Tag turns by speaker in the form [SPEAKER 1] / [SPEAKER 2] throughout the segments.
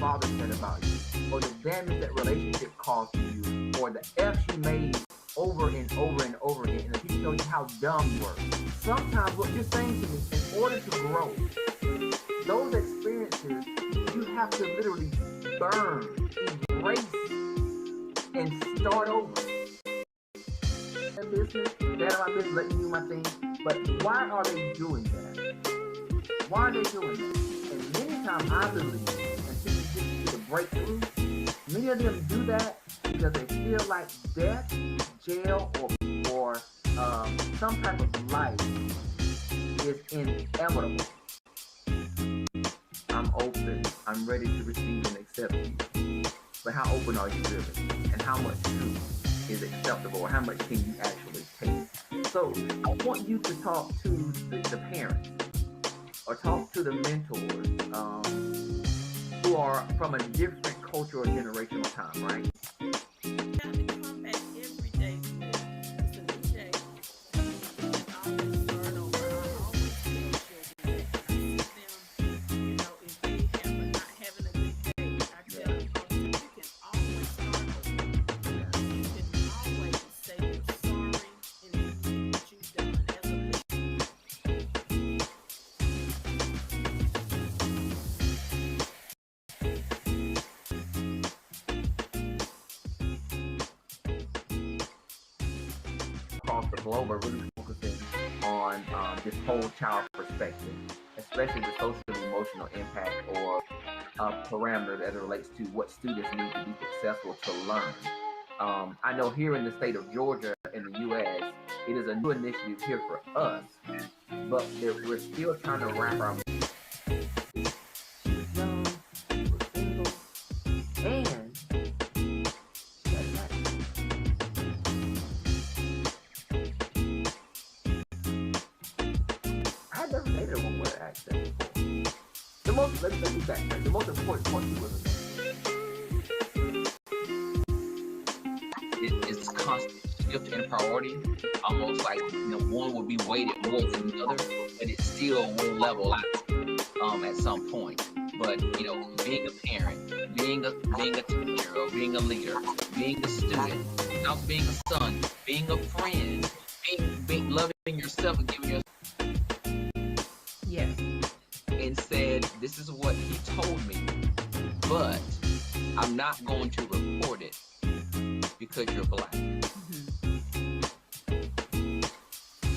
[SPEAKER 1] father said about you, or the damage that relationship caused to you, or the F's you made over and over and over again, and the people tell you how dumb you were. Sometimes what you're saying to me, in order to grow, those experiences, you have to literally burn, erase, and start over. That business, that my business, let me do my thing. But why are they doing that? Why are they doing that? And many times I believe, until you get to the breakthrough, many of them do that because they feel like death, jail, or some type of life is inevitable. I'm open. I'm ready to receive and accept you. But how open are you really? And how much truth is acceptable? Or how much can you actually take? So I want you to talk to the parents or talk to the mentors who are from a different cultural generational time, right? Across the globe are really focusing on this whole child perspective, especially the social emotional impact or parameters as it relates to what students need to be successful to learn. I know here in the state of Georgia in the U.S., it is a new initiative here for us, but we're still trying to wrap our young, single, and I never dated a woman with an accent before. Let me backtrack. The most important point was
[SPEAKER 2] it's a constant shift in priority, almost like one will be weighted more than the other, but it still will level out at some point. But being a parent, being a teacher, or being a leader, being a student, also being a son, being a friend, being loving yourself and giving yourself.
[SPEAKER 3] Yes.
[SPEAKER 2] And said, this is what he told me, but I'm not going to report it because you're black.
[SPEAKER 3] Mm-hmm.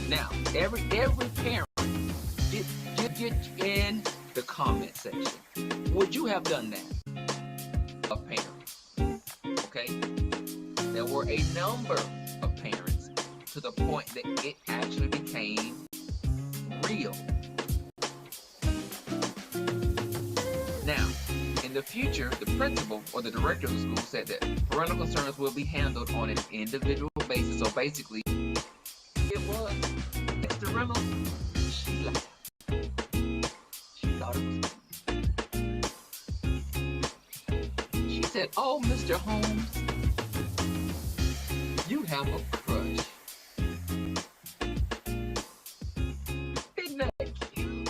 [SPEAKER 2] Now, every parent, get in the comment section. Would you have done that? Of parents, okay? There were a number of parents to the point that it actually became real. Now, in the future, the principal or the director of the school said that parental concerns will be handled on an individual basis. So basically, it was Mr. Reynolds. She laughed. She thought it was funny. She said, "Oh, Mr. Holmes, you have a crush." Isn't that cute?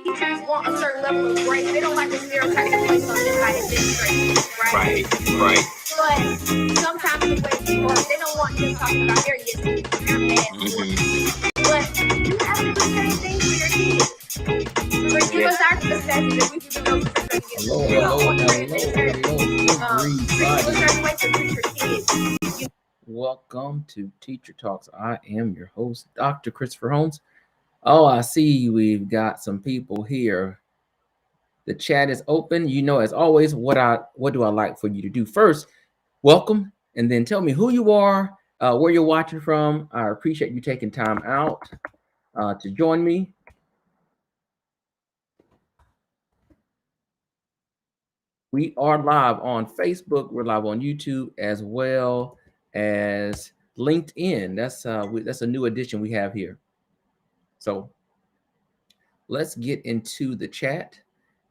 [SPEAKER 4] Teachers want a certain level of grace. They don't like the stereotypes that place on them by administration, right?
[SPEAKER 2] Right.
[SPEAKER 4] But sometimes the way people are, they don't want them talking about their yes, their bad. But you have to do the same thing for your kids. So give us our perspective that we can do those perspectives.
[SPEAKER 5] Hello. Welcome to Teacher Talks. I am your host, Dr. Christopher Holmes. Oh, I see we've got some people here. The chat is open. As always, what do I like for you to do? First, welcome, and then tell me who you are, where you're watching from. I appreciate you taking time out to join me. We are live on Facebook. We're live on YouTube as well as LinkedIn. That's a new addition we have here. So let's get into the chat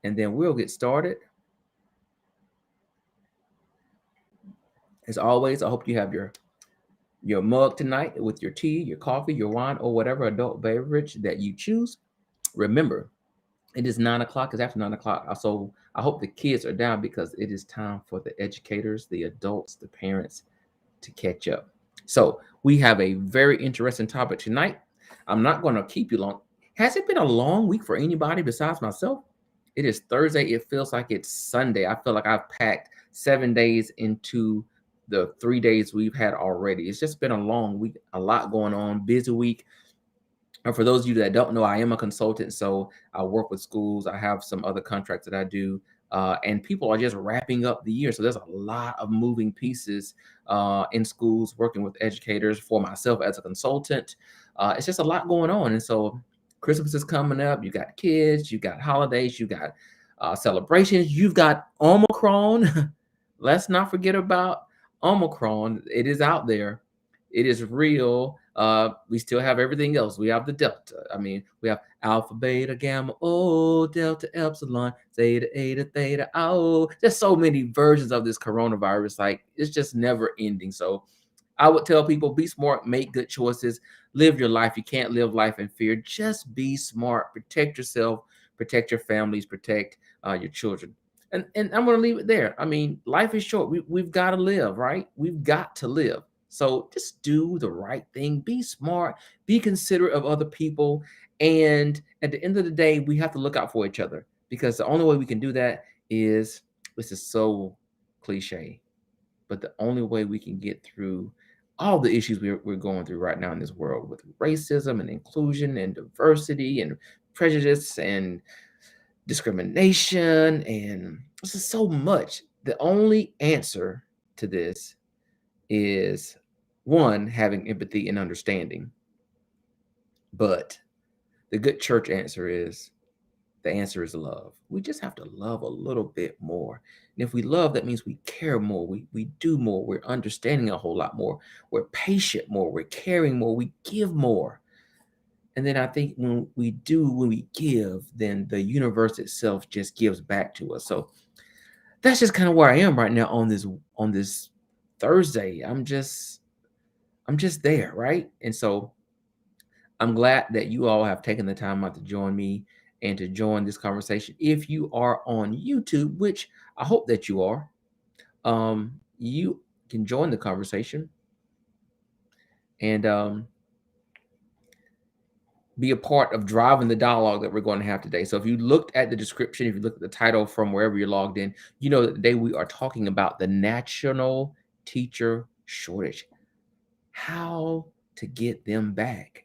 [SPEAKER 5] and then we'll get started. As always, I hope you have your mug tonight with your tea, your coffee, your wine, or whatever adult beverage that you choose. Remember, it is 9 o'clock. It's after 9 o'clock. So I hope the kids are down because it is time for the educators, the adults, the parents to catch up. So we have a very interesting topic tonight. I'm not going to keep you long. Has it been a long week for anybody besides myself? It is Thursday. It feels like it's Sunday. I feel like I've packed 7 days into the 3 days we've had already. It's just been a long week, a lot going on, busy week. And for those of you that don't know, I am a consultant, so I work with schools. I have some other contracts that I do, and people are just wrapping up the year. So there's a lot of moving pieces in schools, working with educators, for myself as a consultant. It's just a lot going on. And so Christmas is coming up. You got kids, you got holidays, you got celebrations, you've got Omicron. Let's not forget about Omicron. It is out there. It is real. We still have everything else. We have the Delta. I mean, we have Alpha, Beta, Gamma, O, Delta, Epsilon, Zeta, Eta, Theta, O. There's so many versions of this coronavirus. Like, it's just never ending. So I would tell people, be smart, make good choices, live your life. You can't live life in fear. Just be smart. Protect yourself, protect your families, protect your children. And I'm going to leave it there. I mean, life is short. We've got to live, right? We've got to live. So just do the right thing. Be smart. Be considerate of other people. And at the end of the day, we have to look out for each other, because the only way we can do that is, this is so cliche, but the only way we can get through all the issues we're going through right now in this world, with racism and inclusion and diversity and prejudice and discrimination, and this is so much. The only answer to this is, one, having empathy and understanding. But the good church answer is, the answer is love. We just have to love a little bit more. And if we love, that means we care more. We do more. We're understanding a whole lot more. We're patient more. We're caring more. We give more. And then I think when we give, then the universe itself just gives back to us. So that's just kind of where I am right now on this Thursday. I'm just there, right? And so I'm glad that you all have taken the time out to join me and to join this conversation. If you are on YouTube, which I hope that you are, you can join the conversation and be a part of driving the dialogue that we're going to have today. So if you looked at the description, if you looked at the title from wherever you're logged in, you know that today we are talking about the national teacher shortage. How to get them back,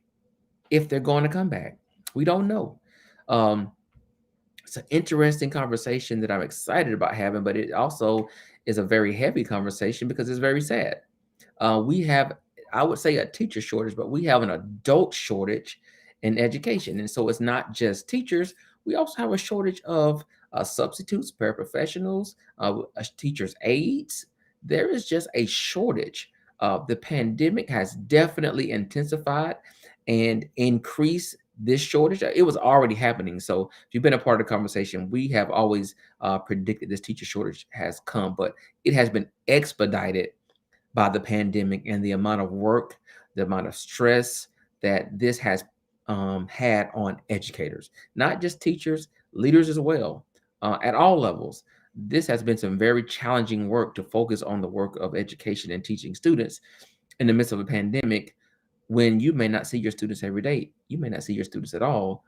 [SPEAKER 5] if they're going to come back. We don't know. It's an interesting conversation that I'm excited about having, but it also is a very heavy conversation because it's very sad. We have, I would say, a teacher shortage, but we have an adult shortage in education. And so it's not just teachers. We also have a shortage of substitutes, paraprofessionals, teachers' aides. There is just a shortage. The pandemic has definitely intensified and increased this shortage. It was already happening. So if you've been a part of the conversation, we have always predicted this teacher shortage has come, but it has been expedited by the pandemic and the amount of work, the amount of stress that this has had on educators, not just teachers, leaders as well, at all levels. This has been some very challenging work to focus on the work of education and teaching students in the midst of a pandemic, when you may not see your students every day. You may not see your students at all,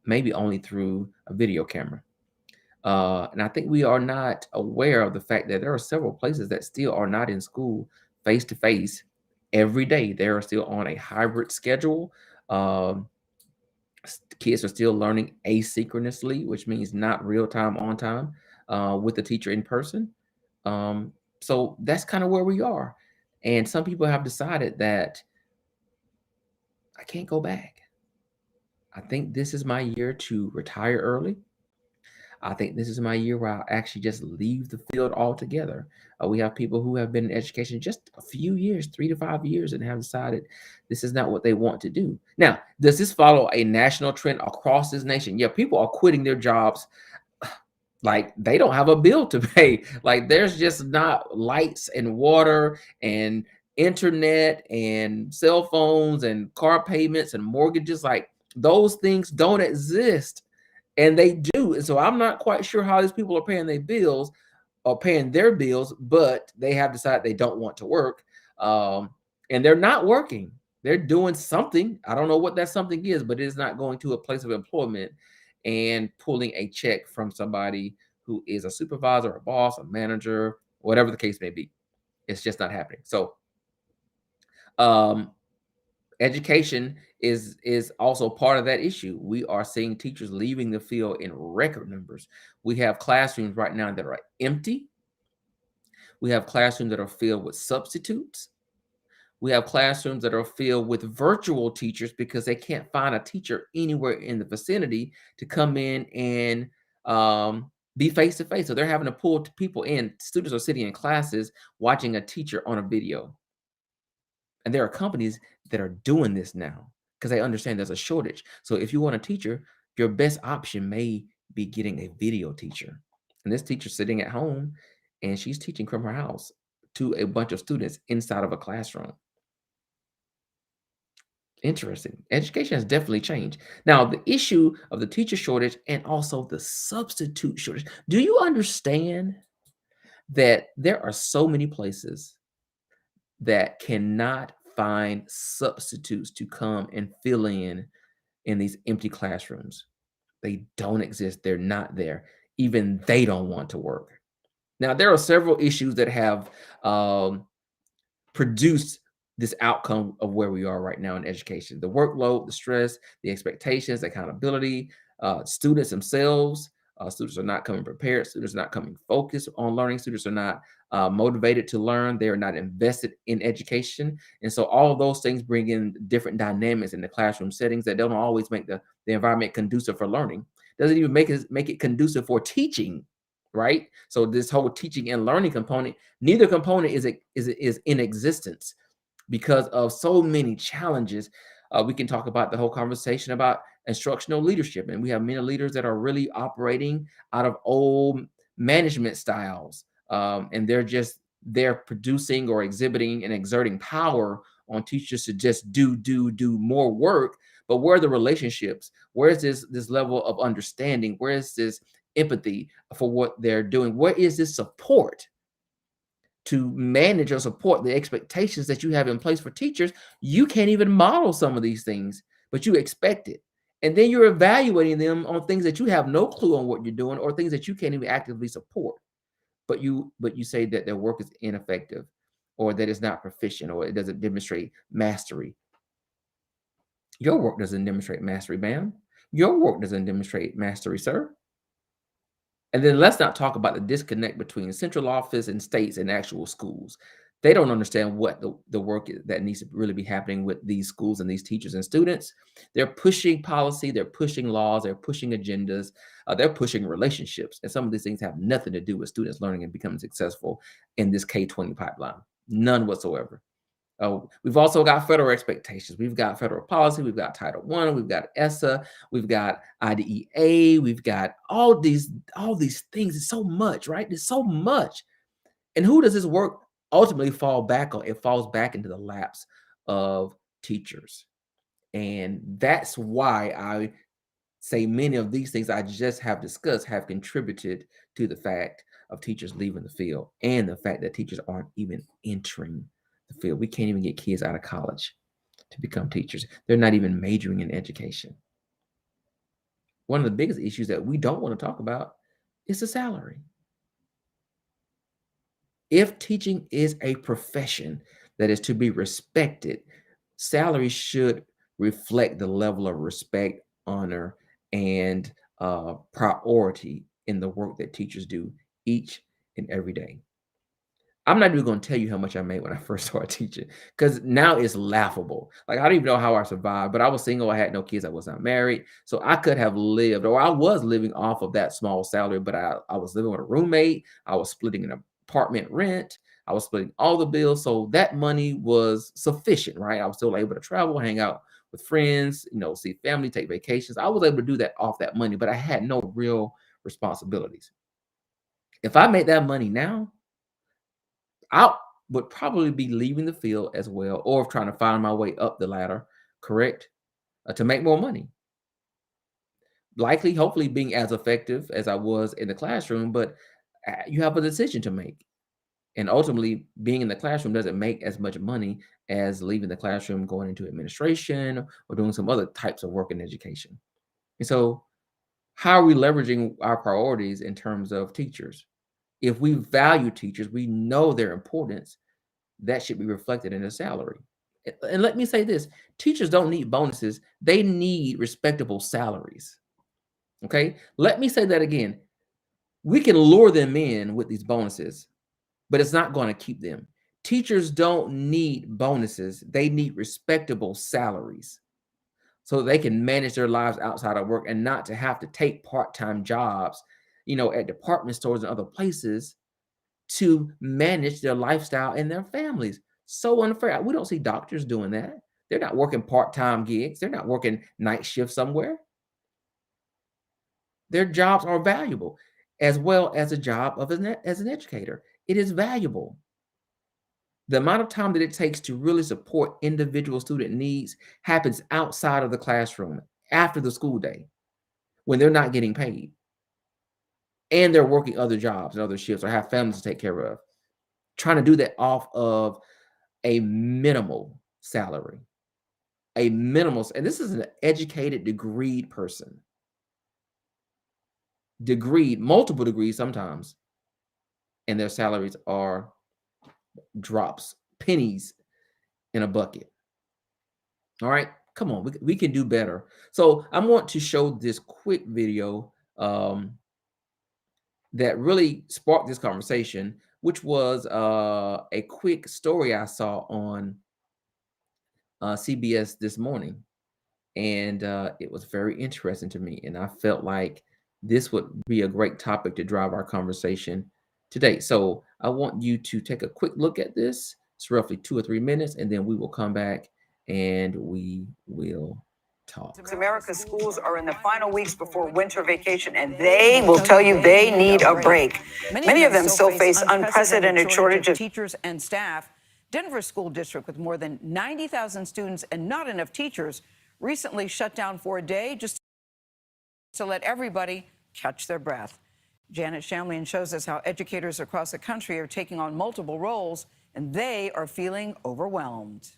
[SPEAKER 5] maybe only through a video camera. And I think we are not aware of the fact that there are several places that still are not in school face-to-face every day. They are still on a hybrid schedule. Kids are still learning asynchronously, which means not real time, on time, with the teacher in person. So that's kind of where we are. And some people have decided that I can't go back. I think this is my year to retire early. I think this is my year where I'll actually just leave the field altogether. We have people who have been in education just a few years, 3 to 5 years, and have decided this is not what they want to do. Now, does this follow a national trend across this nation? Yeah, people are quitting their jobs Like they don't have a bill to pay. Like there's just not lights and water and internet and cell phones and car payments and mortgages. Like those things don't exist, and they do. And so I'm not quite sure how these people are paying their bills or paying their bills, but they have decided they don't want to work. And they're not working. They're doing something. I don't know what that something is, but it is not going to a place of employment and pulling a check from somebody who is a supervisor, a boss, a manager, whatever the case may be. It's just not happening. So education is also part of that issue. We are seeing teachers leaving the field in record numbers. We have classrooms right now that are empty. We have classrooms that are filled with substitutes. We have classrooms that are filled with virtual teachers because they can't find a teacher anywhere in the vicinity to come in and be face to face. So they're having to pull people in. Students are sitting in classes watching a teacher on a video. And there are companies that are doing this now because they understand there's a shortage. So if you want a teacher, your best option may be getting a video teacher. And this teacher's sitting at home and she's teaching from her house to a bunch of students inside of a classroom. Interesting. Education has definitely changed. Now, the issue of the teacher shortage and also the substitute shortage. Do you understand that there are so many places that cannot find substitutes to come and fill in these empty classrooms? They don't exist. They're not there. Even they don't want to work. Now, there are several issues that have produced this outcome of where we are right now in education: the workload, the stress, the expectations, the accountability, students themselves. Students are not coming prepared. Students are not coming focused on learning. Students are not motivated to learn. They are not invested in education. And so all of those things bring in different dynamics in the classroom settings that don't always make the environment conducive for learning. Doesn't even make it conducive for teaching, right? So this whole teaching and learning component, neither component is in existence because of so many challenges. We can talk about the whole conversation about instructional leadership, and we have many leaders that are really operating out of old management styles, and they're producing or exhibiting and exerting power on teachers to just do more work. But where are the relationships? Where is this level of understanding? Where is this empathy for what they're doing? Where is this support to manage or support the expectations that you have in place for teachers? You can't even model some of these things, but you expect it. And then you're evaluating them on things that you have no clue on what you're doing, or things that you can't even actively support. But you say that their work is ineffective, or that it's not proficient, or it doesn't demonstrate mastery. Your work doesn't demonstrate mastery, ma'am. Your work doesn't demonstrate mastery, sir. And then let's not talk about the disconnect between central office and states and actual schools. They don't understand what the work is that needs to really be happening with these schools and these teachers and students. They're pushing policy, they're pushing laws, they're pushing agendas, they're pushing relationships. And some of these things have nothing to do with students learning and becoming successful in this K-20 pipeline. None whatsoever. We've also got federal expectations. We've got federal policy. We've got Title I. We've got ESSA. We've got IDEA. We've got all these things. It's so much, right? There's so much. And who does this work ultimately fall back on? It falls back into the laps of teachers. And that's why I say many of these things I just have discussed have contributed to the fact of teachers leaving the field, and the fact that teachers aren't even entering the field. We can't even get kids out of college to become teachers. They're not even majoring in education. One of the biggest issues that we don't want to talk about is the salary. If teaching is a profession that is to be respected, salary should reflect the level of respect, honor, and priority in the work that teachers do each and every day. I'm not even going to tell you how much I made when I first started teaching, because now it's laughable. Like, I don't even know how I survived, but I was single. I had no kids. I was not married. So I could have lived, or I was living off of that small salary, but I was living with a roommate. I was splitting an apartment rent. I was splitting all the bills. So that money was sufficient, right? I was still able to travel, hang out with friends, see family, take vacations. I was able to do that off that money, but I had no real responsibilities. If I make that money now, I would probably be leaving the field as well, or trying to find my way up the ladder, correct? To make more money. Likely, hopefully, being as effective as I was in the classroom, but you have a decision to make. And ultimately, being in the classroom doesn't make as much money as leaving the classroom, going into administration, or doing some other types of work in education. And so, how are we leveraging our priorities in terms of teachers? If we value teachers, we know their importance, that should be reflected in their salary. And let me say this, teachers don't need bonuses, they need respectable salaries. Okay, let me say that again. We can lure them in with these bonuses, but it's not going to keep them. Teachers don't need bonuses, they need respectable salaries so they can manage their lives outside of work and not to have to take part-time jobs, at department stores and other places to manage their lifestyle and their families. So unfair. We don't see doctors doing that. They're not working part-time gigs. They're not working night shifts somewhere. Their jobs are valuable, as well as a job as an educator. It is valuable. The amount of time that it takes to really support individual student needs happens outside of the classroom, after the school day, when they're not getting paid. And they're working other jobs and other shifts or have families to take care of. Trying to do that off of a minimal salary. And this is an educated, degreed person. Degreed, multiple degrees sometimes. And their salaries are drops, pennies in a bucket. All right, come on, we can do better. So I want to show this quick video that really sparked this conversation, which was a quick story I saw on CBS this morning. And it was very interesting to me. And I felt like this would be a great topic to drive our conversation today. So I want you to take a quick look at this. It's roughly 2 or 3 minutes, and then we will come back and we will talk.
[SPEAKER 6] America's schools are in the final weeks before winter vacation, and they will tell you they need a break. Many of them still face unprecedented shortage of teachers and staff. Denver School District, with more than 90,000 students and not enough teachers, recently shut down for a day just to let everybody catch their breath. Janet Shamlian shows us how educators across the country are taking on multiple roles, and they are feeling overwhelmed.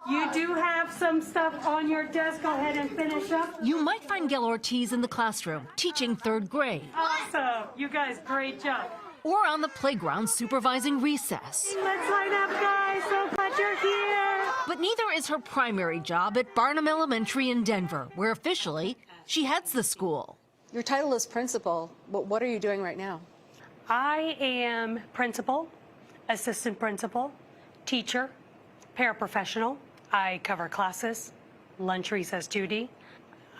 [SPEAKER 7] You do have some stuff on your desk. Go ahead and finish up.
[SPEAKER 8] You might find Gail Ortiz in the classroom, teaching 3rd grade.
[SPEAKER 7] Awesome. You guys, great job.
[SPEAKER 8] Or on the playground supervising recess.
[SPEAKER 7] Let's line up, guys. So glad you're here.
[SPEAKER 8] But neither is her primary job at Barnum Elementary in Denver, where officially she heads the school.
[SPEAKER 9] Your title is principal, but what are you doing right now?
[SPEAKER 7] I am principal, assistant principal, teacher, paraprofessional. I cover classes, lunch recess duty.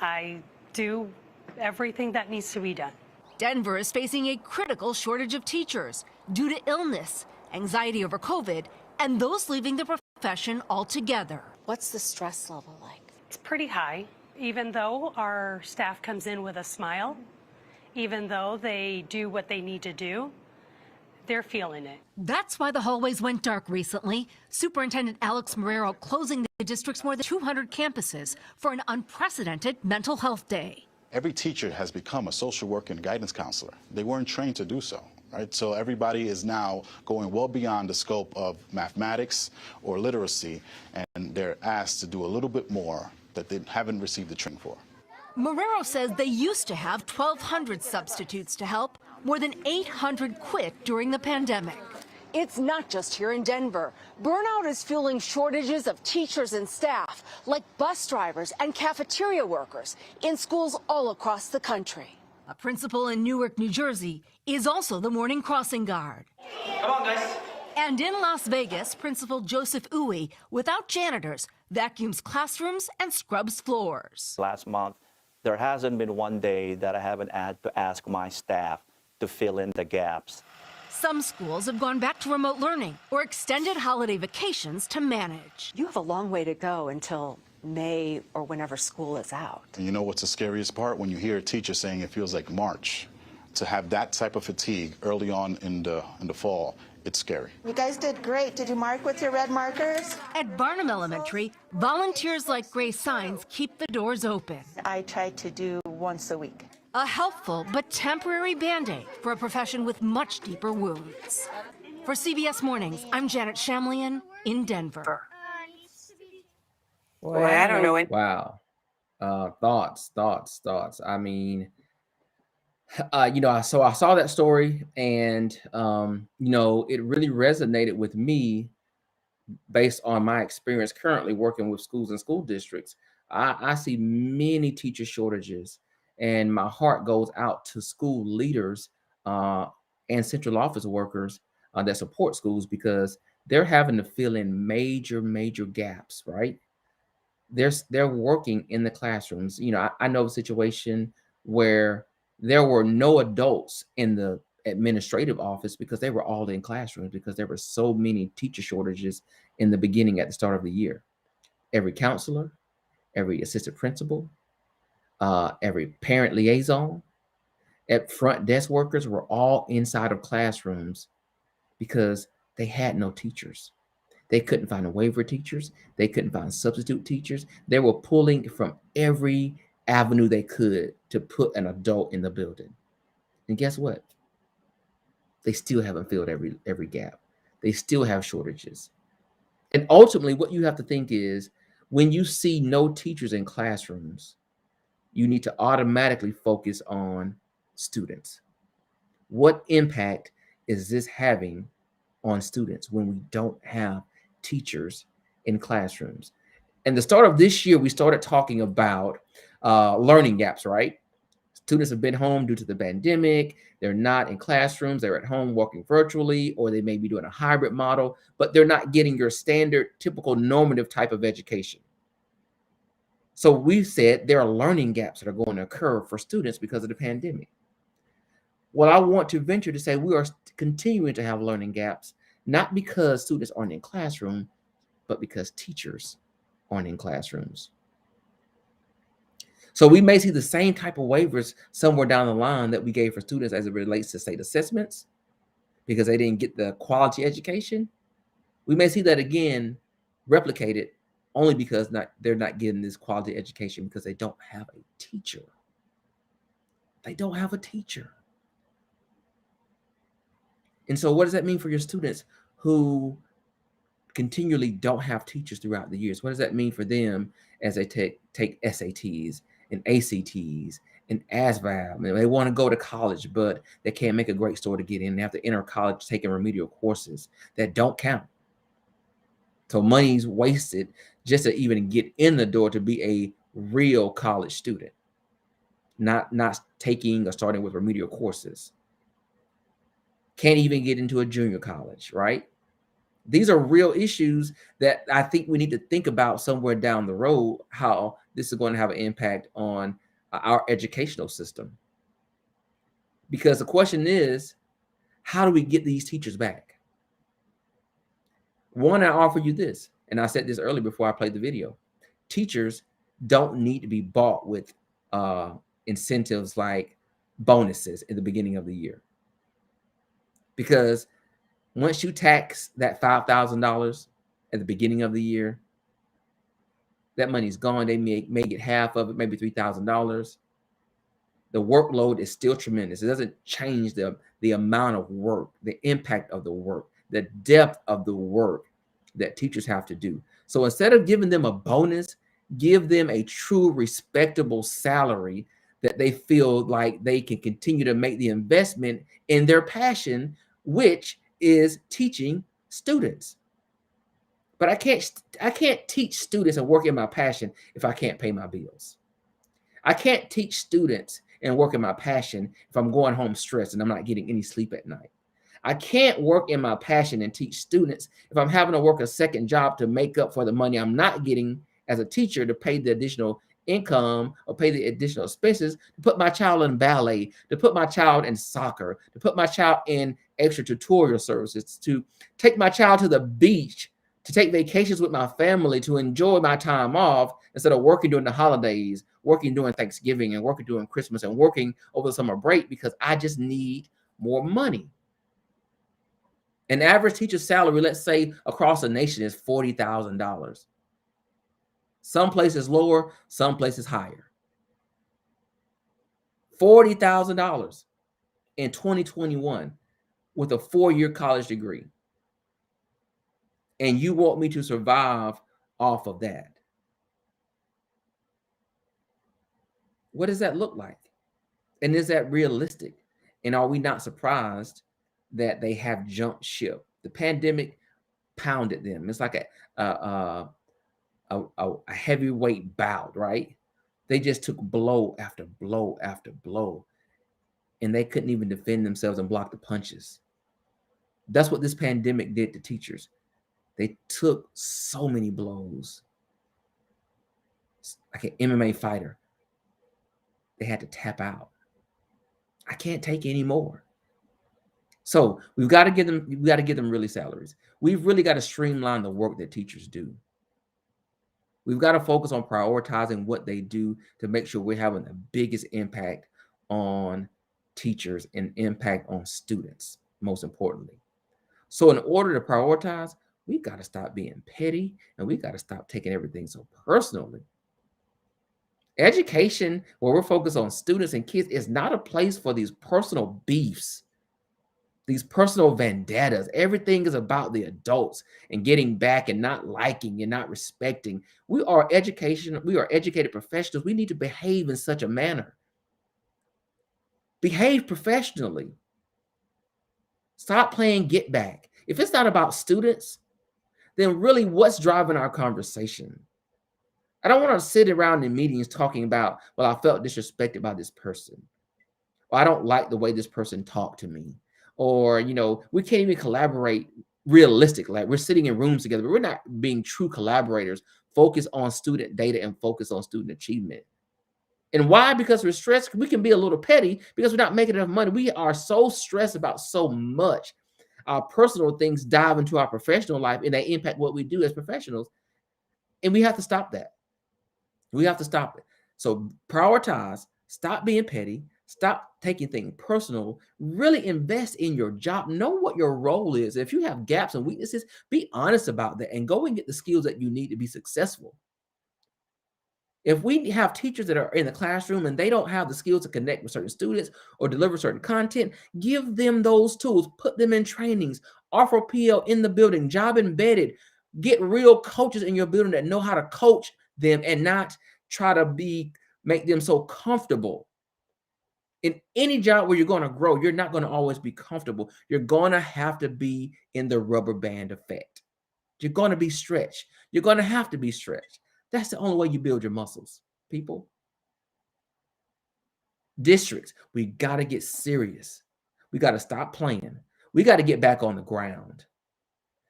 [SPEAKER 7] I do everything that needs to be done.
[SPEAKER 8] Denver is facing a critical shortage of teachers due to illness, anxiety over COVID, and those leaving the profession altogether.
[SPEAKER 9] What's the stress level like?
[SPEAKER 7] It's pretty high, even though our staff comes in with a smile, even though they do what they need to do, they're feeling it.
[SPEAKER 8] That's why the hallways went dark recently. Superintendent Alex Marrero closing the district's more than 200 campuses for an unprecedented mental health day.
[SPEAKER 10] Every teacher has become a social worker and guidance counselor. They weren't trained to do so, right? So everybody is now going well beyond the scope of mathematics or literacy, and they're asked to do a little bit more that they haven't received the training for.
[SPEAKER 8] Marrero says they used to have 1,200 substitutes to help. More than 800 quit during the pandemic.
[SPEAKER 11] It's not just here in Denver. Burnout is fueling shortages of teachers and staff, like bus drivers and cafeteria workers in schools all across the country.
[SPEAKER 8] A principal in Newark, New Jersey, is also the morning crossing guard.
[SPEAKER 12] Come on, guys.
[SPEAKER 8] And in Las Vegas, Principal Joseph Uwe, without janitors, vacuums classrooms and scrubs floors.
[SPEAKER 12] Last month, there hasn't been one day that I haven't had to ask my staff to fill in the gaps.
[SPEAKER 8] Some schools have gone back to remote learning or extended holiday vacations to manage.
[SPEAKER 11] You have a long way to go until May or whenever school is out.
[SPEAKER 10] And you know what's the scariest part? When you hear a teacher saying it feels like March, to have that type of fatigue early on in the fall, it's scary.
[SPEAKER 13] You guys did great. Did you mark with your red markers?
[SPEAKER 8] At Barnum Elementary, volunteers like Grace Signs keep the doors open.
[SPEAKER 13] I try to do once a week.
[SPEAKER 8] A helpful but temporary Band-Aid for a profession with much deeper wounds. For CBS Mornings, I'm Janet Shamlian in Denver.
[SPEAKER 6] Boy, I don't know.
[SPEAKER 5] Wow. Thoughts. I mean, so I saw that story, and it really resonated with me based on my experience currently working with schools and school districts. I see many teacher shortages, and my heart goes out to school leaders and central office workers that support schools, because they're having to fill in major gaps, right? They're working in the classrooms. I know a situation where there were no adults in the administrative office because they were all in classrooms, because there were so many teacher shortages in the beginning at the start of the year. Every counselor, every assistant principal, every parent liaison, at front desk workers were all inside of classrooms because they had no teachers. They couldn't find a waiver teachers. They couldn't find substitute teachers. They were pulling from every avenue they could to put an adult in the building. And guess what? They still haven't filled every gap. They still have shortages. And ultimately, what you have to think is, when you see no teachers in classrooms, you need to automatically focus on students. What impact is this having on students when we don't have teachers in classrooms? And the start of this year, we started talking about learning gaps, right? Students have been home due to the pandemic. They're not in classrooms. They're at home working virtually, or they may be doing a hybrid model, but they're not getting your standard, typical, normative type of education. So we've said there are learning gaps that are going to occur for students because of the pandemic. Well, I want to venture to say we are continuing to have learning gaps, not because students aren't in classroom, but because teachers aren't in classrooms. So we may see the same type of waivers somewhere down the line that we gave for students as it relates to state assessments, because they didn't get the quality education. We may see that again replicated, only because they're not getting this quality education because they don't have a teacher. They don't have a teacher. And so what does that mean for your students who continually don't have teachers throughout the years? What does that mean for them as they take SATs and ACTs and ASVAB? I mean, they want to go to college, but they can't make a great score to get in. They have to enter college taking remedial courses that don't count. So money's wasted just to even get in the door to be a real college student, not taking or starting with remedial courses. Can't even get into a junior college, right? These are real issues that I think we need to think about somewhere down the road, how this is going to have an impact on our educational system. Because the question is, how do we get these teachers back? One, I offer you this, and I said this earlier before I played the video. Teachers don't need to be bought with incentives like bonuses in the beginning of the year. Because once you tax that $5,000 at the beginning of the year, that money's gone. They may get half of it, maybe $3,000. The workload is still tremendous. It doesn't change the amount of work, the impact of the work, the depth of the work that teachers have to do. So instead of giving them a bonus, give them a true respectable salary that they feel like they can continue to make the investment in their passion, which is teaching students. But I can't teach students and work in my passion if I can't pay my bills. I can't teach students and work in my passion if I'm going home stressed and I'm not getting any sleep at night. I can't work in my passion and teach students if I'm having to work a second job to make up for the money I'm not getting as a teacher to pay the additional income or pay the additional expenses to put my child in ballet, to put my child in soccer, to put my child in extra tutorial services, to take my child to the beach, to take vacations with my family, to enjoy my time off instead of working during the holidays, working during Thanksgiving and working during Christmas and working over the summer break because I just need more money. An average teacher's salary, let's say across the nation, is $40,000. Some places lower, some places higher. $40,000 in 2021 with a 4-year college degree. And you want me to survive off of that? What does that look like? And is that realistic? And are we not surprised that they have jumped ship? The pandemic pounded them. It's like a heavyweight bout, right? They just took blow after blow after blow, and they couldn't even defend themselves and block the punches. That's what this pandemic did to teachers. They took so many blows. Like an MMA fighter, they had to tap out. I can't take any more. So we've got to give them really salaries. We've really got to streamline the work that teachers do. We've got to focus on prioritizing what they do to make sure we're having the biggest impact on teachers and impact on students, most importantly. So in order to prioritize, we've got to stop being petty and we've got to stop taking everything so personally. Education, where we're focused on students and kids, is not a place for these personal beefs, these personal vendettas. Everything is about the adults and getting back and not liking and not respecting. We are educated professionals. We need to behave in such a manner. Behave professionally. Stop playing get back. If it's not about students, then really what's driving our conversation? I don't want to sit around in meetings talking about, well, I felt disrespected by this person, or I don't like the way this person talked to me, or, we can't even collaborate realistically. Like, we're sitting in rooms together, but we're not being true collaborators, focused on student data and focused on student achievement. And why? Because we're stressed. We can be a little petty because we're not making enough money. We are so stressed about so much. Our personal things dive into our professional life and they impact what we do as professionals. And we have to stop that. We have to stop it. So prioritize, stop being petty, stop taking things personal, really invest in your job. Know what your role is. If you have gaps and weaknesses, be honest about that and go and get the skills that you need to be successful. If we have teachers that are in the classroom and they don't have the skills to connect with certain students or deliver certain content, give them those tools, put them in trainings, offer PL in the building, job embedded, get real coaches in your building that know how to coach them and not try to make them so comfortable. In any job where you're going to grow, you're not going to always be comfortable. You're going to have to be in the rubber band effect. You're going to be stretched. You're going to have to be stretched. That's the only way you build your muscles, people. Districts, we got to get serious. We got to stop playing. We got to get back on the ground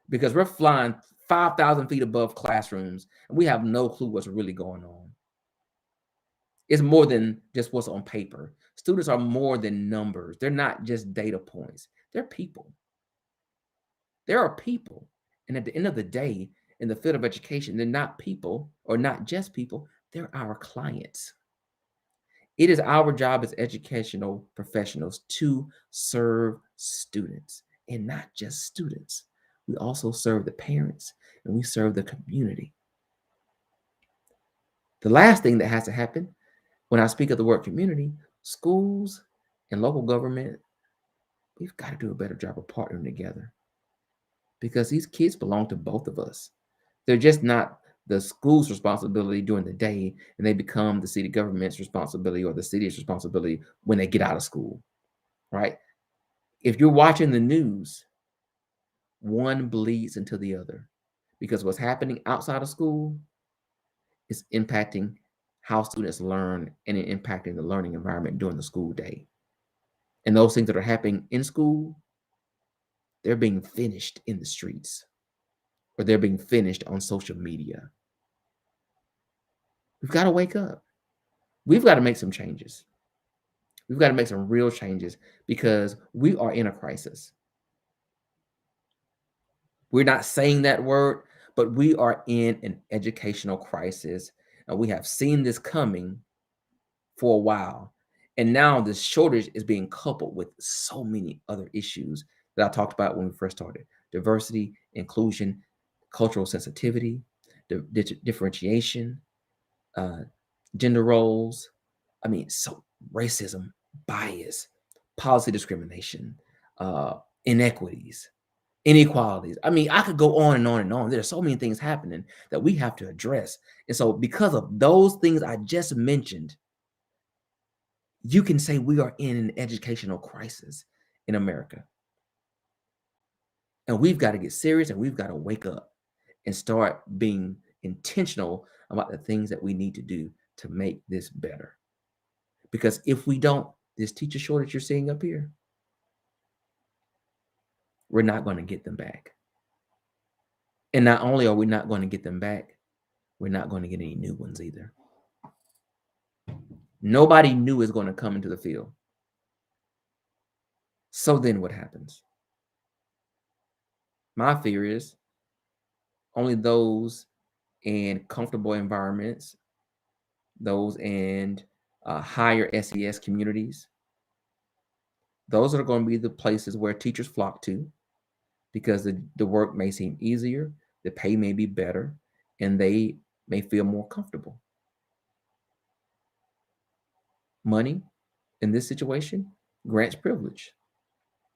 [SPEAKER 5] because we're flying 5,000 feet above classrooms and we have no clue what's really going on. It's more than just what's on paper. Students are more than numbers. They're not just data points. They're people. There are people. And at the end of the day, in the field of education, they're not people or not just people. They're our clients. It is our job as educational professionals to serve students and not just students. We also serve the parents and we serve the community. The last thing that has to happen when I speak of the word community, schools and local government, we've got to do a better job of partnering together because these kids belong to both of us. They're just not the school's responsibility during the day and they become the city government's responsibility or the city's responsibility when they get out of school, right? If you're watching the news, one bleeds into the other because what's happening outside of school is impacting how students learn and impacting the learning environment during the school day. And those things that are happening in school, they're being finished in the streets or they're being finished on social media. We've got to wake up. We've got to make some changes. We've got to make some real changes because we are in a crisis. We're not saying that word, but we are in an educational crisis. And we have seen this coming for a while. And now this shortage is being coupled with so many other issues that I talked about when we first started: diversity, inclusion, cultural sensitivity, differentiation, gender roles. I mean, so racism, bias, policy discrimination, inequities, inequalities. I mean, I could go on and on and on. There are so many things happening that we have to address. And so because of those things I just mentioned, you can say we are in an educational crisis in America. And we've got to get serious, and we've got to wake up and start being intentional about the things that we need to do to make this better. Because if we don't, this teacher shortage you're seeing up here, we're not going to get them back. And not only are we not going to get them back, we're not going to get any new ones either. Nobody new is going to come into the field. So then what happens? My fear is only those in comfortable environments, those in higher SES communities, those are going to be the places where teachers flock to, because the work may seem easier, the pay may be better, and they may feel more comfortable. Money in this situation grants privilege.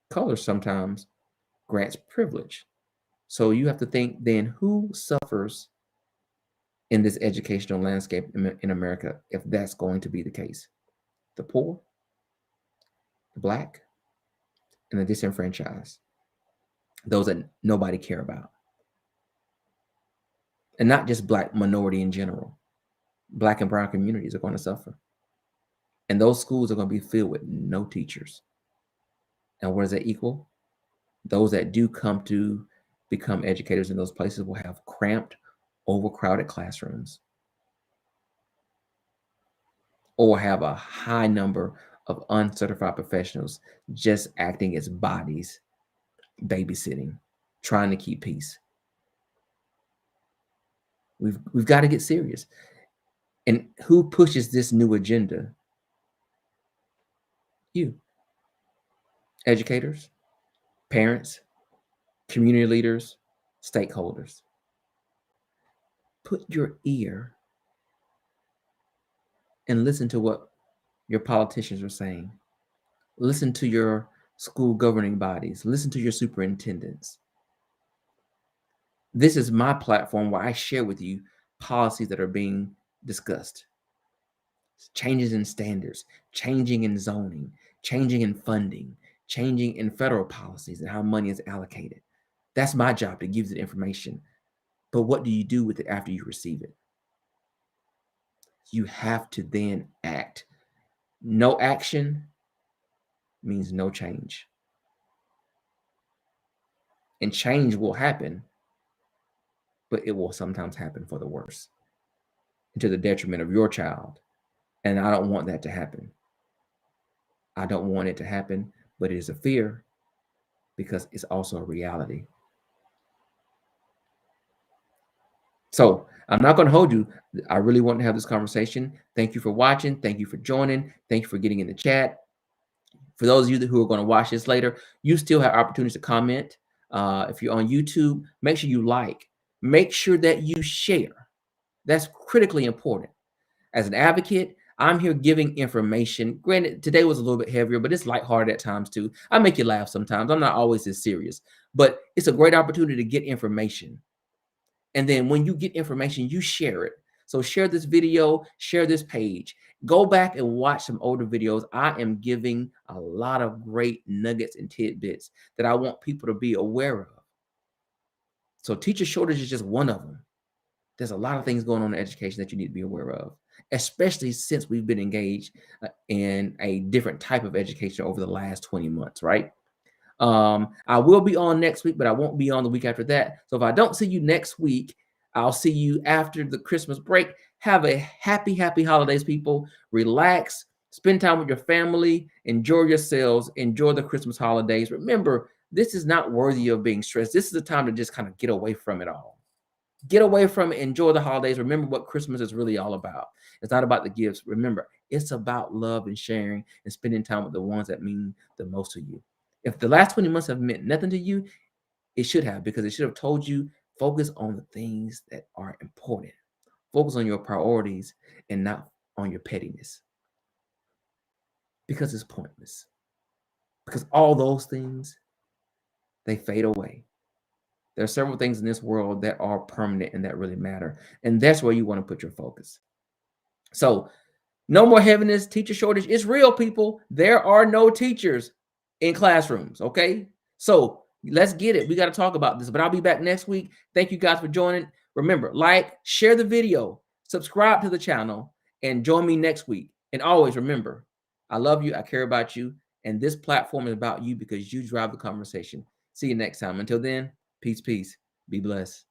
[SPEAKER 5] Color sometimes grants privilege. So you have to think then, who suffers in this educational landscape in America if that's going to be the case? The poor, the Black, and the disenfranchised. Those that nobody care about. And not just Black minority in general. Black and brown communities are going to suffer. And those schools are going to be filled with no teachers. And what does that equal? Those that do come to become educators in those places will have cramped, overcrowded classrooms, or have a high number of uncertified professionals just acting as bodies, babysitting, trying to keep peace. We've got to get serious. And who pushes this new agenda? You. Educators, parents, community leaders, stakeholders. Put your ear and listen to what your politicians are saying. Listen to your school governing bodies. Listen to your superintendents. This is my platform where I share with you policies that are being discussed. Changes in standards, changing in zoning, changing in funding, changing in federal policies and how money is allocated. That's my job, to give you the information. But what do you do with it after you receive it? You have to then act. No action means no change. And change will happen, but it will sometimes happen for the worse and to the detriment of your child. And I don't want that to happen. I don't want it to happen, but it is a fear because it's also a reality. So I'm not going to hold you. I really want to have this conversation. Thank you for watching. Thank you for joining. Thank you for getting in the chat. For those of you who are going to watch this later, you still have opportunities to comment. If you're on YouTube, make sure you like. Make sure that you share. That's critically important. As an advocate, I'm here giving information. Granted, today was a little bit heavier, but it's lighthearted at times too. I make you laugh sometimes. I'm not always this serious, but it's a great opportunity to get information. And then when you get information, you share it. So share this video, share this page. Go back and watch some older videos. I am giving a lot of great nuggets and tidbits that I want people to be aware of. So teacher shortage is just one of them. There's a lot of things going on in education that you need to be aware of, especially since we've been engaged in a different type of education over the last 20 months, right? I will be on next week, but I won't be on the week after that. So if I don't see you next week, I'll see you after the Christmas break. Have a happy holidays, people. Relax, spend time with your family, enjoy yourselves, enjoy the Christmas holidays. Remember, this is not worthy of being stressed. This is a time to just kind of get away from it all. Get away from it, enjoy the holidays. Remember what Christmas is really all about. It's not about the gifts. Remember, It's about love and sharing and spending time with the ones that mean the most to you. If the last 20 months have meant nothing to you, it should have, because it should have told you, focus on the things that are important. Focus on your priorities and not on your pettiness, because it's pointless. Because all those things, they fade away. There are several things in this world that are permanent and that really matter. And that's where you want to put your focus. So no more heaviness. Teacher shortage is real, people. There are no teachers in classrooms, okay? So let's get it. We got to talk about this, but I'll be back next week. Thank you guys for joining. Remember, like, share the video, subscribe to the channel, and join me next week. And always remember, I love you, I care about you, and this platform is about you because you drive the conversation. See you next time. Until then, peace, peace. Be blessed.